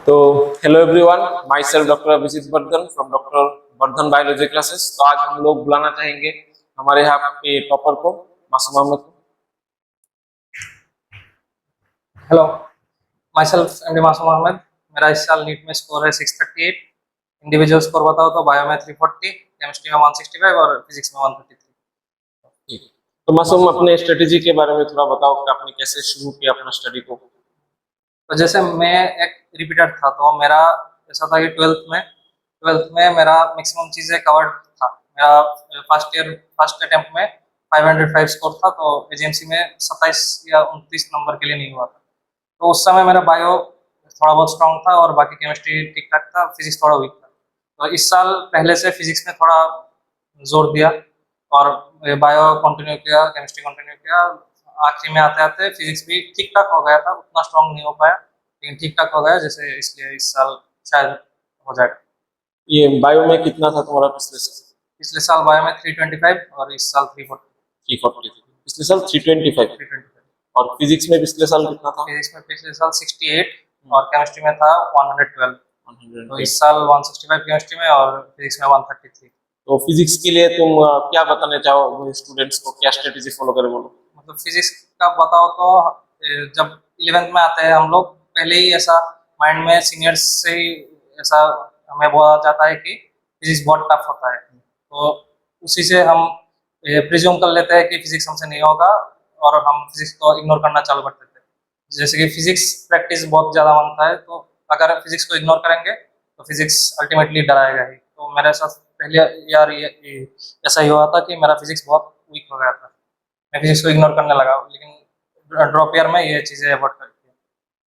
तो hello everyone, myself doctor Abhijit Vardhan from doctor Vardhan biology classes. तो आज हम लोग बुलाना चाहेंगे हमारे यहाँ के टॉपर को, मासूम अहमद को। हेलो, माई सेल्फ एमडी मासूम अहमद। मेरा इस साल नीट में स्कोर है 638। इंडिविजुअल स्कोर बताओ तो बायो में 340, केमिस्ट्री में 165 और फिजिक्स में 133। ठीक। तो मासूम, अपने स्ट्रेटेजी के बारे में थोड़ा बताओ कि आपने कैसे शुरू किया अपना स्टडी को। तो जैसे मैं एक रिपीटर था, तो मेरा ऐसा था कि ट्वेल्थ में मेरा मैक्सिमम चीज़ें कवर्ड था। मेरा फर्स्ट अटेम्प्ट में 505 स्कोर था, तो एजेंसी में 27 या 29 नंबर के लिए नहीं हुआ था। तो उस समय मेरा बायो थोड़ा बहुत स्ट्रांग था और बाकी केमिस्ट्री ठीक ठाक था, फिजिक्स थोड़ा वीक था। तो इस साल पहले से फिजिक्स में थोड़ा जोर दिया और बायो कंटिन्यू किया, केमिस्ट्री कंटिन्यू किया। आखिरी में आते आते फिजिक्स भी ठीक ठाक हो गया था, उतना स्ट्रांग नहीं हो पाया लेकिन ठीक ठाक हो गया, जैसे इसलिए इस साल शायद हो जाएगा। ये बायो में कितना था तुम्हारा पिछले साल? पिछले साल बायो में 325 और इस साल 340। 340 थी, पिछले साल 325। 325 और फिजिक्स में पिछले साल कितना था? फिजिक्स में पिछले साल 68 और केमिस्ट्री में था 112। तो 112। इस साल 165 केमिस्ट्री में और फिजिक्स में 133। तो फिजिक्स के लिए तुम क्या बताना चाहोगे स्टूडेंट्स को, क्या स्ट्रेटेजी फॉलो करें बोलो? मतलब फिजिक्स का बताओ तो जब 11th में आते हैं हम लोग, पहले ही ऐसा माइंड में सीनियर्स से ही ऐसा हमें बोला जाता है कि फिजिक्स बहुत टफ होता है। तो उसी से हम प्रिज्यूम कर लेते हैं कि फिजिक्स हमसे नहीं होगा और हम फिजिक्स को इग्नोर करना चालू कर देते हैं। जैसे कि फिजिक्स प्रैक्टिस बहुत ज़्यादा मांगता है, तो अगर फिजिक्स को इग्नोर करेंगे तो फिजिक्स अल्टीमेटली डराएगा ही। तो मेरे साथ पहले यार ये ऐसा ही हुआ था कि मेरा फिजिक्स बहुत वीक हो गया था, मैं फिजिक्स को इग्नोर करने लगा, लेकिन ड्रॉप ईयर में ये चीज़ें अवॉइड करती है।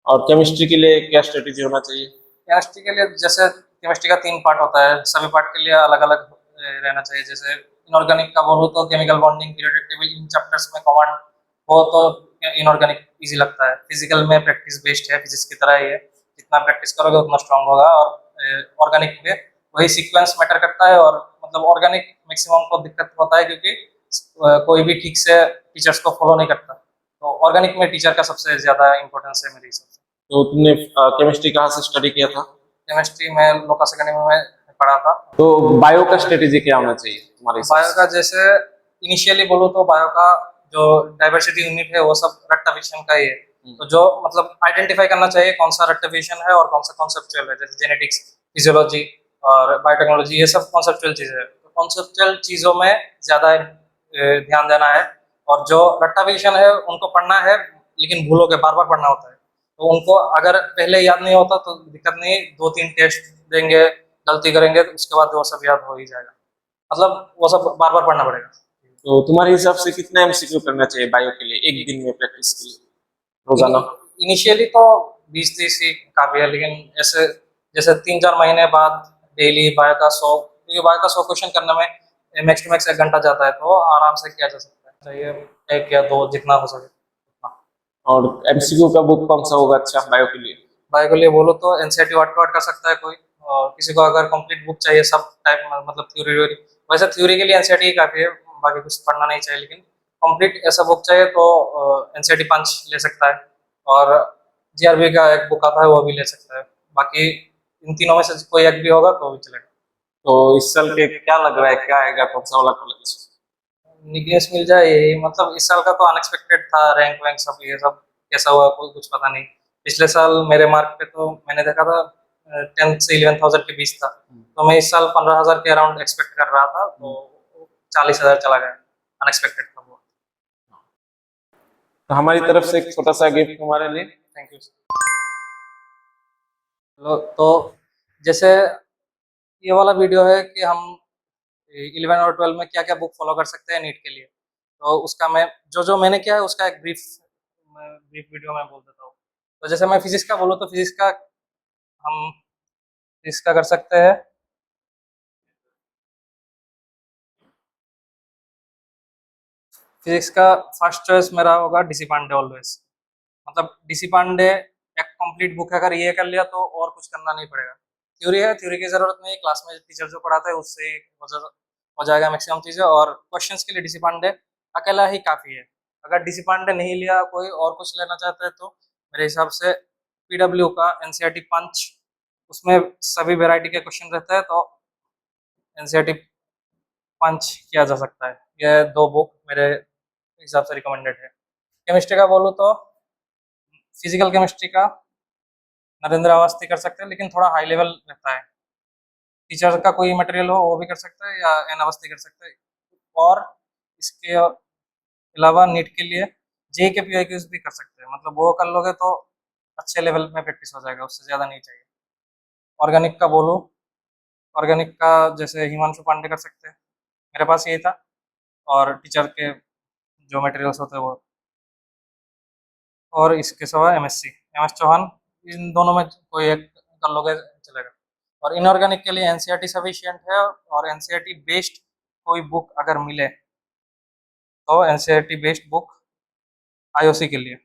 और केमिस्ट्री के लिए क्या स्ट्रेटेजी होना चाहिए? केमिस्ट्री के लिए जैसे केमिस्ट्री का 3 पार्ट होता है, सभी पार्ट के लिए अलग अलग रहना चाहिए। जैसे इनऑर्गेनिक का बोलो तो केमिकल बॉन्डिंग, पीरियोडिक टेबल, इन चैप्टर्स में कमांड हो तो इनऑर्गेनिक इजी लगता है। फिजिकल में प्रैक्टिस बेस्ड है, फिजिक्स की तरह ही है, जितना प्रैक्टिस करोगे उतना स्ट्रांग होगा। और ऑर्गेनिक में वही सीक्वेंस मैटर करता है, और मतलब ऑर्गेनिक मैक्सिमम को दिक्कत होता है क्योंकि कोई भी ठीक से टीचर्स को फॉलो नहीं करता। तो ऑर्गेनिक में टीचर का सबसे ज्यादा इंपॉर्टेंस है मेरे हिसाब से। तो तुमने केमिस्ट्री कहाँ से स्टडी किया था? केमिस्ट्री में लोकस एकेडमी में पढ़ा था। तो बायो का स्ट्रेटेजी क्या होना चाहिए तुम्हारे हिसाब बायो से? का जैसे इनिशियली बोलो तो बायो का जो डाइवर्सिटी यूनिट है वो सब रट्टाफिशियन का ही है। तो जो मतलब आइडेंटिफाई करना चाहिए कौन सा रट्टाफिशियन है और कौन सा कॉन्सेप्चुअल है। जैसे जेनेटिक्स, फिजियोलॉजी और बायोटेक्नोलॉजी, ये सब कॉन्सेप्चुअल चीजें है। तो कॉन्सेप्चुअल चीजों में ज्यादा ध्यान देना है, और जो रट्टाफिशियन है उनको पढ़ना है लेकिन भूलोगे, बार बार पढ़ना होता है। तो उनको अगर पहले याद नहीं होता तो दिक्कत नहीं, 2-3 टेस्ट देंगे, गलती करेंगे तो उसके बाद वो सब याद हो ही जाएगा। मतलब वो सब बार बार पढ़ना पड़ेगा। तो तुम्हारे हिसाब से कितना एमसीक्यू करना चाहिए बायो के लिए एक दिन में प्रैक्टिस के लिए, रोजाना? इनिशियली तो 20-30 ही काफी है, लेकिन ऐसे जैसे 3-4 महीने बाद डेली बायो का 100, क्योंकि बायो का 100 क्वेश्चन करने में मैक्स टू मैक्स 1 घंटा जाता है, तो आराम से किया जा सकता है। चाहिए 1 या 2 जितना हो सके उतना। और एमसीक्यू का बुक कौन सा होगा अच्छा बायो के लिए? बायो के लिए बोलो तो एनसीईआरटी वर्ड टू वर्ड कर सकता है कोई, और किसी को अगर कंप्लीट बुक चाहिए सब टाइप मतलब थ्योरी व्योरी, वैसे थ्योरी के लिए एनसीईआरटी ही काफी है, बाकी कुछ पढ़ना नहीं चाहिए। लेकिन कंप्लीट ऐसा बुक चाहिए तो एनसीईआरटी पंच ले सकता है, और जीआरबी का एक बुक आता है वो भी ले सकता है। बाकी इन तीनों में से कोई एक भी होगा तो भी चलेगा। तो इस साल के क्या लग रहा है, क्या आएगा, कौन सा वाला कॉलेज? निकनेस मिल जाए यही, मतलब इस साल का तो अनएक्सपेक्टेड था, रैंक वैंक सब ये सब कैसा हुआ कोई कुछ पता नहीं। पिछले साल मेरे मार्क पे तो मैंने देखा था 10 से 11,000 के बीच था, तो मैं इस साल 15,000 के अराउंड एक्सपेक्ट कर रहा था, तो 40,000 चला गया, अनएक्सपेक्टेड था वो। तो हमारी तरफ से एक छोटा सा गिफ्ट तुम्हारे लिए। Thank you. तो जैसे ये वाला वीडियो है कि हम 11 और 12 में क्या क्या बुक फॉलो कर सकते हैं नीट के लिए, तो उसका मैं जो जो मैंने किया है उसका एक ब्रीफ वीडियो में बोल देता हूँ। तो जैसे मैं फिजिक्स का बोलूँ तो हम फिजिक्स का कर सकते हैं। फिजिक्स का फर्स्ट चॉइस मेरा होगा डीसी पांडे ऑलवेज। मतलब डीसी पांडे एक कंप्लीट बुक है, अगर ये कर लिया तो और कुछ करना नहीं पड़ेगा। थ्योरी है, थ्योरी की जरूरत नहीं है, क्लास में टीचर जो पढ़ाता है उससे ही हो जाएगा मैक्सिमम चीजें। और क्वेश्चंस के लिए डीसी पांडे अकेला ही काफी है। अगर डीसी पांडे नहीं लिया, कोई और कुछ लेना चाहता है तो मेरे हिसाब से पीडब्ल्यू का एनसीईआरटी पंच उसमें सभी वैरायटी के क्वेश्चन रहते हैं, तो एनसीईआरटी पंच किया जा सकता है। ये दो बुक मेरे हिसाब से रिकमेंडेड है। केमिस्ट्री का बोलूँ तो फिजिकल केमिस्ट्री का नरेंद्र अवस्थी कर सकते हैं, लेकिन थोड़ा हाई लेवल रहता है। टीचर का कोई मटेरियल हो वो भी कर सकता है, या एन अवस्थी कर सकते हैं। और इसके अलावा नीट के लिए जे के पीआईक्यूज भी कर सकते हैं, मतलब वो कर लोगे तो अच्छे लेवल में प्रैक्टिस हो जाएगा, उससे ज़्यादा नहीं चाहिए। ऑर्गेनिक का बोलो, ऑर्गेनिक का जैसे हिमांशु पांडे कर सकते हैं, मेरे पास यही था। और टीचर के जो मटेरियल्स होते हैं वो। और इसके सिवा एमएससी, एमएस चौहान, इन दोनों में कोई एक कर लोगे चलेगा। और इनऑर्गेनिक के लिए एनसीईआरटी सफिशिएंट है, और एनसीईआरटी बेस्ड कोई बुक अगर मिले तो एनसीईआरटी बेस्ड बुक आईओसी के लिए,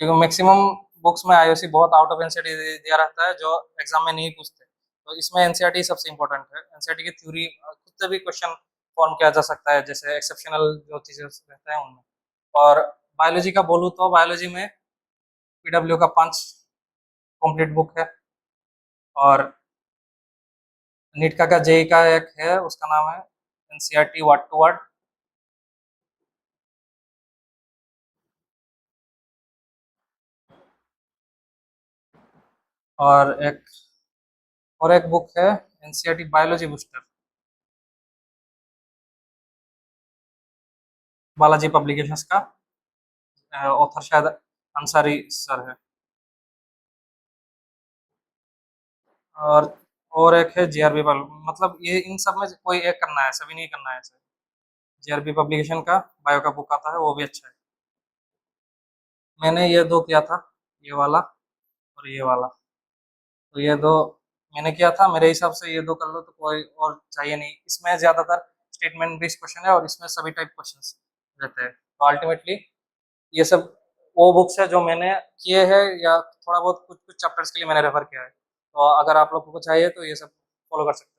क्योंकि मैक्सिमम बुक्स में आईओसी बहुत आउट ऑफ एनसीईआरटी दिया रहता है, जो एग्जाम में नहीं पूछते। तो इसमें एनसीईआरटी सबसे इंपॉर्टेंट है। एनसीईआरटी की थ्योरी खुद से भी क्वेश्चन फॉर्म किया जा सकता है, जैसे एक्सेप्शनल जो चीजें रहते हैं उनमें। और बायोलॉजी का बोलूँ तो बायोलॉजी में पीडब्ल्यू का पंच कंप्लीट बुक है। और नीट का जेई का एक है, उसका नाम है एनसीईआरटी वर्ड टू वर्ड। और एक बुक है NCERT biology booster, Balaji publications का, ऑथर शायद अंसारी सर है। और एक है जीआरबी, मतलब ये इन सब में कोई एक करना है, सभी नहीं करना है। जीआरबी पब्लिकेशन का बायो का बुक आता है, वो भी अच्छा है। मैंने ये दो किया था, ये वाला और ये वाला। तो ये दो मैंने किया था, मेरे हिसाब से ये दो कर लो तो कोई और चाहिए नहीं। इसमें ज्यादातर स्टेटमेंट बेस्ड क्वेश्चन है, और इसमें सभी टाइप क्वेश्चंस रहते हैं। तो अल्टीमेटली ये सब वो बुक्स है जो मैंने किए हैं, या थोड़ा बहुत कुछ कुछ चैप्टर्स के लिए मैंने रेफर किया है। तो अगर आप लोगों को चाहिए तो ये सब फॉलो कर सकते हैं।